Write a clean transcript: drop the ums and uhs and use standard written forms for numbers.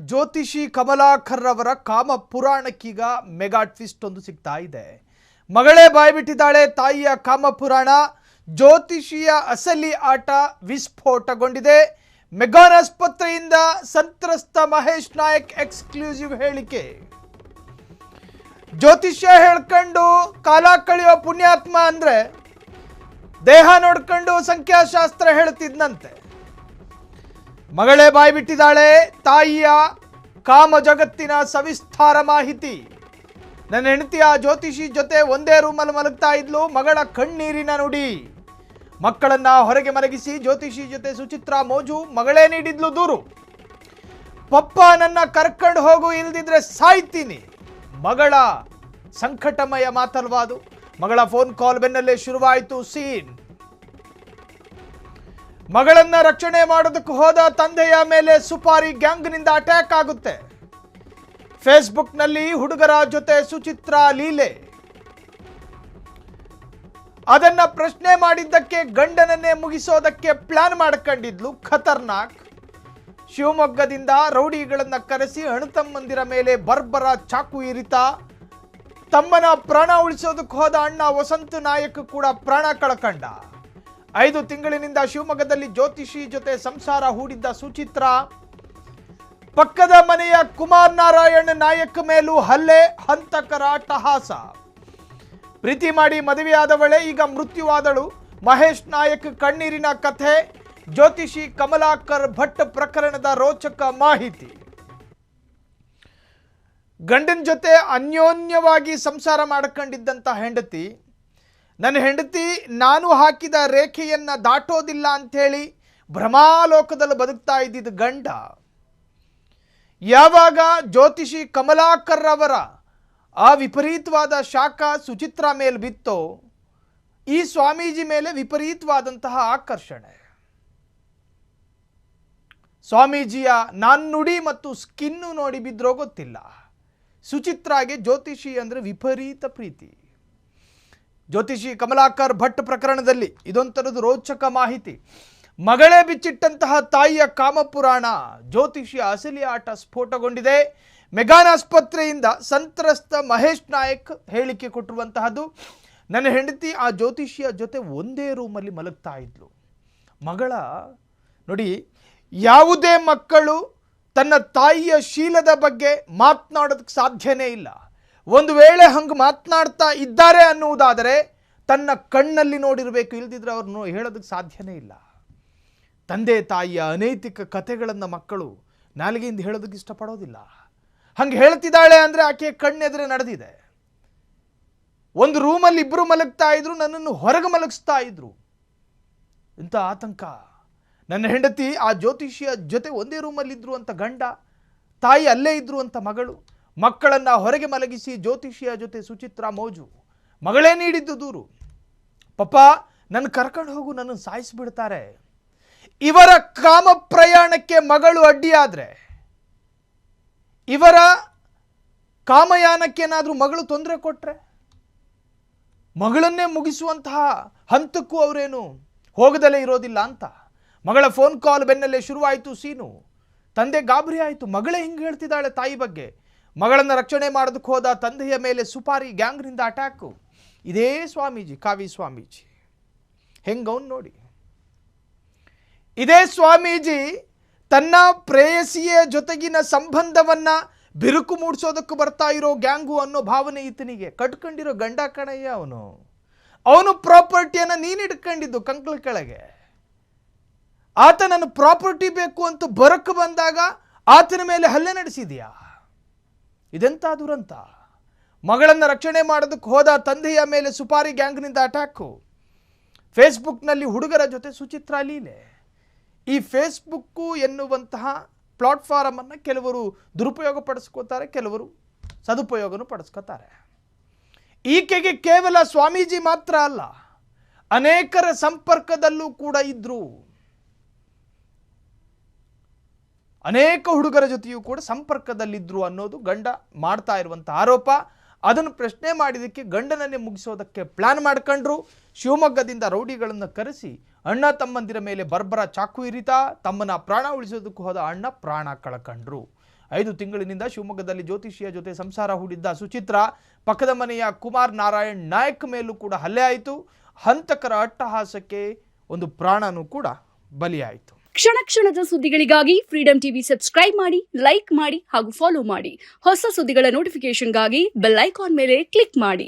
ಜ್ಯೋತಿಷಿ ಕಮಲಾಕರ್ ಅವರ ಕಾಮ ಪುರಾಣಕ್ಕೀಗ ಮೆಗಾ ಟ್ವಿಸ್ಟ್ ಒಂದು ಸಿಗ್ತಾ ಇದೆ. ಮಗಳೇ ಬಾಯ್ಬಿಟ್ಟಿದ್ದಾಳೆ. ತಾಯಿಯ ಕಾಮ ಪುರಾಣ, ಜ್ಯೋತಿಷಿಯ ಅಸಲಿ ಆಟ ವಿಸ್ಫೋಟಗೊಂಡಿದೆ. ಮೆಗಾನ್ ಆಸ್ಪತ್ರೆಯಿಂದ ಸಂತ್ರಸ್ತ ಮಹೇಶ್ ನಾಯಕ್ ಎಕ್ಸ್ಕ್ಲೂಸಿವ್ ಹೇಳಿಕೆ. ಜ್ಯೋತಿಷ್ಯ ಹೇಳ್ಕೊಂಡು ಕಾಲ ಕಳೆಯೋ ಪುಣ್ಯಾತ್ಮ ಅಂದ್ರೆ ದೇಹ ನೋಡ್ಕೊಂಡು ಸಂಖ್ಯಾಶಾಸ್ತ್ರ ಹೇಳ್ತಿದ್ನಂತೆ. ಮಗಳೇ ಬಾಯ್ಬಿಟ್ಟಿದ್ದಾಳೆ. ತಾಯಿಯ ಕಾಮ ಜಗತ್ತಿನ ಸವಿಸ್ತಾರ ಮಾಹಿತಿ. ನನ್ನ ಹೆಂಡತಿಯ ಜ್ಯೋತಿಷಿ ಜೊತೆ ಒಂದೇ ರೂಮಲ್ಲಿ ಮಲಗ್ತಾ ಇದ್ಲು. ಮಗಳ ಕಣ್ಣೀರಿನ ನುಡಿ. ಮಕ್ಕಳನ್ನ ಹೊರಗೆ ಮಲಗಿಸಿ ಜ್ಯೋತಿಷಿ ಜೊತೆ ಸುಚಿತ್ರಾ ಮೋಜು. ಮಗಳೇ ನೀಡಿದ್ಲು ದೂರು. ಪಪ್ಪ ನನ್ನ ಕರ್ಕೊಂಡು ಹೋಗು, ಇಲ್ದಿದ್ರೆ ಸಾಯ್ತೀನಿ. ಮಗಳ ಸಂಕಟಮಯ ಮಾತಲ್ವಾದು. ಮಗಳ ಫೋನ್ ಕಾಲ್ ಬೆನ್ನಲ್ಲೇ ಶುರುವಾಯಿತು ಸೀನ್. ಮಗಳನ್ನ ರಕ್ಷಣೆ ಮಾಡೋದಕ್ಕೆ ಹೋದ ತಂದೆಯ ಮೇಲೆ ಸುಪಾರಿ ಗ್ಯಾಂಗ್ನಿಂದ ಅಟ್ಯಾಕ್ ಆಗುತ್ತೆ. ಫೇಸ್ಬುಕ್ನಲ್ಲಿ ಹುಡುಗರ ಜೊತೆ ಸುಚಿತ್ರಾ ಲೀಲೆ. ಅದನ್ನ ಪ್ರಶ್ನೆ ಮಾಡಿದ್ದಕ್ಕೆ ಗಂಡನನ್ನೇ ಮುಗಿಸೋದಕ್ಕೆ ಪ್ಲಾನ್ ಮಾಡ್ಕೊಂಡಿದ್ಲು. ಖತರ್ನಾಕ್. ಶಿವಮೊಗ್ಗದಿಂದ ರೌಡಿಗಳನ್ನ ಕರೆಸಿ ಅಣ್ಣತಮ್ಮಂದಿರ ಮೇಲೆ ಬರ್ಬರ ಚಾಕು ಇರಿತ. ತಮ್ಮನ ಪ್ರಾಣ ಉಳಿಸೋದಕ್ಕೆ ಹೋದ ಅಣ್ಣ ವಸಂತ ನಾಯಕ್ ಕೂಡ ಪ್ರಾಣ ಕಳ್ಕಂಡ. 5 ತಿಂಗಳಿನಿಂದ ಶಿವಮೊಗ್ಗದಲ್ಲಿ ಜ್ಯೋತಿಷಿ ಜೊತೆ ಸಂಸಾರ ಹೂಡಿದ್ದ ಸುಚಿತ್ರಾ. ಪಕ್ಕದ ಮನೆಯ ಕುಮಾರ್ ನಾರಾಯಣ್ ನಾಯಕ್ ಮೇಲೂ ಹಲ್ಲೆ, ಹಂತಕರ ಅಟ್ಟಹಾಸ. ಪ್ರೀತಿ ಮಾಡಿ ಮದುವೆಯಾದವಳೆ ಈಗ ಮೃತ್ಯುವಾದಳು. ಮಹೇಶ್ ನಾಯಕ್ ಕಣ್ಣೀರಿನ ಕಥೆ. ಜ್ಯೋತಿಷಿ ಕಮಲಾಕರ್ ಭಟ್ ಪ್ರಕರಣದ ರೋಚಕ ಮಾಹಿತಿ. ಗಂಡನ ಜೊತೆ ಅನ್ಯೋನ್ಯವಾಗಿ ಸಂಸಾರ ಮಾಡ್ಕೊಂಡಿದ್ದಂಥ ಹೆಂಡತಿ, ನನ್ನ ಹೆಂಡತಿ ನಾನು ಹಾಕಿದ ರೇಖೆಯನ್ನ ದಾಟೋದಿಲ್ಲ ಅಂಥೇಳಿ ಭ್ರಮಾಲೋಕದಲ್ಲಿ ಬದುಕ್ತಾ ಇದ್ದಿದ್ದ ಗಂಡ, ಯಾವಾಗ ಜ್ಯೋತಿಷಿ ಕಮಲಾಕರ್ ಅವರ ಆ ವಿಪರೀತವಾದ ಶಾಖ ಸುಚಿತ್ರಾ ಮೇಲೆ ಬಿತ್ತೋ, ಈ ಸ್ವಾಮೀಜಿ ಮೇಲೆ ವಿಪರೀತವಾದಂತಹ ಆಕರ್ಷಣೆ. ಸ್ವಾಮೀಜಿಯ ನಾನ್ನುಡಿ ಮತ್ತು ಸ್ಕಿನ್ನು ನೋಡಿ ಬಿದ್ರೋ ಗೊತ್ತಿಲ್ಲ. ಸುಚಿತ್ರಾಗೆ ಜ್ಯೋತಿಷಿ ಅಂದರೆ ವಿಪರೀತ ಪ್ರೀತಿ. ಜ್ಯೋತಿಷಿ ಕಮಲಾಕರ್ ಭಟ್ ಪ್ರಕರಣದಲ್ಲಿ ಇದೊಂಥರದ್ದು ರೋಚಕ ಮಾಹಿತಿ. ಮಗಳೇ ಬಿಚ್ಚಿಟ್ಟಂತಹ ತಾಯಿಯ ಕಾಮಪುರಾಣ, ಜ್ಯೋತಿಷಿಯ ಅಸಲಿ ಆಟ ಸ್ಫೋಟಗೊಂಡಿದೆ. ಮೆಗಾನ್ ಆಸ್ಪತ್ರೆಯಿಂದ ಸಂತ್ರಸ್ತ ಮಹೇಶ್ ನಾಯಕ್ ಹೇಳಿಕೆ ಕೊಟ್ಟಿರುವಂತಹದ್ದು. ನನ್ನ ಹೆಂಡತಿ ಆ ಜ್ಯೋತಿಷಿಯ ಜೊತೆ ಒಂದೇ ರೂಮಲ್ಲಿ ಮಲಗ್ತಾ ಇದ್ಲು. ಮಗಳ ನೋಡಿ, ಯಾವುದೇ ಮಕ್ಕಳು ತನ್ನ ತಾಯಿಯ ಶೀಲದ ಬಗ್ಗೆ ಮಾತನಾಡೋದಕ್ಕೆ ಸಾಧ್ಯನೇ ಇಲ್ಲ. ಒಂದು ವೇಳೆ ಹಂಗೆ ಮಾತನಾಡ್ತಾ ಇದ್ದಾರೆ ಅನ್ನುವುದಾದರೆ ತನ್ನ ಕಣ್ಣಲ್ಲಿ ನೋಡಿರಬೇಕು, ಇಲ್ದಿದ್ರೆ ಅವ್ರನ್ನು ಹೇಳೋದಕ್ಕೆ ಸಾಧ್ಯನೇ ಇಲ್ಲ. ತಂದೆ ತಾಯಿಯ ಅನೈತಿಕ ಕಥೆಗಳನ್ನು ಮಕ್ಕಳು ನಾಲಿಗೆಯಿಂದ ಹೇಳೋದಕ್ಕೆ ಇಷ್ಟಪಡೋದಿಲ್ಲ. ಹಂಗೆ ಹೇಳ್ತಿದ್ದಾಳೆ ಅಂದರೆ ಆಕೆ ಕಣ್ಣೆದುರೆ ನಡೆದಿದೆ. ಒಂದು ರೂಮಲ್ಲಿ ಇಬ್ಬರು ಮಲಗ್ತಾ ಇದ್ರು, ನನ್ನನ್ನು ಹೊರಗೆ ಮಲಗಿಸ್ತಾ ಇದ್ರು. ಇಂಥ ಆತಂಕ. ನನ್ನ ಹೆಂಡತಿ ಆ ಜ್ಯೋತಿಷಿಯ ಜೊತೆ ಒಂದೇ ರೂಮಲ್ಲಿದ್ದರು ಅಂತ ಗಂಡ, ತಾಯಿ ಅಲ್ಲೇ ಇದ್ರು ಅಂತ ಮಗಳು. ಮಕ್ಕಳನ್ನು ಹೊರಗೆ ಮಲಗಿಸಿ ಜ್ಯೋತಿಷಿಯ ಜೊತೆ ಸುಚಿತ್ರಾ ಮೋಜು. ಮಗಳೇ ನೀಡಿದ್ದು ದೂರು. ಪಪ್ಪ ನನ್ನ ಕರ್ಕೊಂಡು ಹೋಗು, ನನ್ನನ್ನು ಸಾಯಿಸಿಬಿಡ್ತಾರೆ. ಇವರ ಕಾಮ ಪ್ರಯಾಣಕ್ಕೆ ಮಗಳು ಅಡ್ಡಿಯಾದರೆ, ಇವರ ಕಾಮಯಾನಕ್ಕೇನಾದರೂ ಮಗಳು ತೊಂದರೆ ಕೊಟ್ಟರೆ, ಮಗಳನ್ನೇ ಮುಗಿಸುವಂತಹ ಹಂತಕ್ಕೂ ಅವರೇನು ಹೋಗದಲ್ಲೇ ಇರೋದಿಲ್ಲ ಅಂತ. ಮಗಳ ಫೋನ್ ಕಾಲ್ ಬೆನ್ನಲ್ಲೇ ಶುರುವಾಯಿತು ಸೀನು. ತಂದೆ ಗಾಬರಿ ಆಯಿತು. ಮಗಳೇ ಹಿಂಗೆ ಹೇಳ್ತಿದ್ದಾಳೆ ತಾಯಿ ಬಗ್ಗೆ. ಮಗಳನ್ನು ರಕ್ಷಣೆ ಮಾಡೋದಕ್ಕೆ ಹೋದ ತಂದೆಯ ಮೇಲೆ ಸುಪಾರಿ ಗ್ಯಾಂಗ್ನಿಂದ ಅಟ್ಯಾಕು. ಇದೇ ಸ್ವಾಮೀಜಿ, ಕಾವಿ ಸ್ವಾಮೀಜಿ ಹೆಂಗವನ್ ನೋಡಿ. ಇದೇ ಸ್ವಾಮೀಜಿ ತನ್ನ ಪ್ರೇಯಸಿಯ ಜೊತೆಗಿನ ಸಂಬಂಧವನ್ನ ಬಿರುಕು ಮೂಡಿಸೋದಕ್ಕೆ ಬರ್ತಾ ಇರೋ ಗ್ಯಾಂಗು ಅನ್ನೋ ಭಾವನೆ ಈತನಿಗೆ. ಕಟ್ಕೊಂಡಿರೋ ಗಂಡ ಕಣಯ್ಯ ಅವನು. ಅವನು ಪ್ರಾಪರ್ಟಿಯನ್ನು ನೀನು ಇಟ್ಕೊಂಡಿದ್ದು ಕಂಕಳ ಕೆಳಗೆ. ಆತ ನನ್ನ ಪ್ರಾಪರ್ಟಿ ಬೇಕು ಅಂತ ಬರಕ್ಕೆ ಬಂದಾಗ ಆತನ ಮೇಲೆ ಹಲ್ಲೆ ನಡೆಸಿದೆಯಾ? ಇದೆಂಥ ದುರಂತ. ಮಗಳನ್ನು ರಕ್ಷಣೆ ಮಾಡೋದಕ್ಕೆ ಹೋದ ತಂದೆಯ ಮೇಲೆ ಸುಪಾರಿ ಗ್ಯಾಂಗ್ನಿಂದ ಅಟ್ಯಾಕು. ಫೇಸ್ಬುಕ್ನಲ್ಲಿ ಹುಡುಗರ ಜೊತೆ ಸುಚಿತ್ರಾ ಲೀಲೆ. ಈ ಫೇಸ್ಬುಕ್ಕು ಎನ್ನುವಂತಹ ಪ್ಲಾಟ್ಫಾರಮನ್ನು ಕೆಲವರು ದುರುಪಯೋಗ ಪಡಿಸ್ಕೋತಾರೆ, ಕೆಲವರು ಸದುಪಯೋಗನೂ ಪಡಿಸ್ಕೋತಾರೆ. ಈಕೆಗೆ ಕೇವಲ ಸ್ವಾಮೀಜಿ ಮಾತ್ರ ಅಲ್ಲ, ಅನೇಕರ ಸಂಪರ್ಕದಲ್ಲೂ ಕೂಡ ಇದ್ರು. ಅನೇಕ ಹುಡುಗರ ಜೊತೆಯೂ ಕೂಡ ಸಂಪರ್ಕದಲ್ಲಿದ್ದರು ಅನ್ನೋದು ಗಂಡ ಮಾಡ್ತಾ ಇರುವಂಥ ಆರೋಪ. ಅದನ್ನು ಪ್ರಶ್ನೆ ಮಾಡಿದಕ್ಕೆ ಗಂಡನನ್ನೇ ಮುಗಿಸೋದಕ್ಕೆ ಪ್ಲಾನ್ ಮಾಡ್ಕೊಂಡ್ರು. ಶಿವಮೊಗ್ಗದಿಂದ ರೌಡಿಗಳನ್ನು ಕರೆಸಿ ಅಣ್ಣ ತಮ್ಮಂದಿರ ಮೇಲೆ ಬರ್ಬರ ಚಾಕು ಇರಿತ. ತಮ್ಮನ ಪ್ರಾಣ ಉಳಿಸೋದಕ್ಕೂ ಹೋದ ಅಣ್ಣ ಪ್ರಾಣ ಕಳ್ಕೊಂಡ್ರು. 5 ತಿಂಗಳಿನಿಂದ ಶಿವಮೊಗ್ಗದಲ್ಲಿ ಜ್ಯೋತಿಷಿಯ ಜೊತೆ ಸಂಸಾರ ಹೂಡಿದ್ದ ಸುಚಿತ್ರಾ ಪಕ್ಕದ ಮನೆಯ ಕುಮಾರ್ ನಾರಾಯಣ್ ನಾಯಕ್ ಮೇಲೂ ಕೂಡ ಹಲ್ಲೆ ಆಯಿತು. ಹಂತಕರ ಅಟ್ಟಹಾಸಕ್ಕೆ ಒಂದು ಪ್ರಾಣನೂ ಕೂಡ ಬಲಿಯಾಯಿತು. ಕ್ಷಣ ಕ್ಷಣದ ಸುದ್ದಿಗಳಿಗಾಗಿ ಫ್ರೀಡಂ ಟಿವಿ ಸಬ್ಸ್ಕ್ರೈಬ್ ಮಾಡಿ, ಲೈಕ್ ಮಾಡಿ ಹಾಗೂ ಫಾಲೋ ಮಾಡಿ. ಹೊಸ ಸುದ್ದಿಗಳ ನೋಟಿಫಿಕೇಶನ್ಗಾಗಿ ಬೆಲ್ ಐಕಾನ್ ಮೇಲೆ ಕ್ಲಿಕ್ ಮಾಡಿ.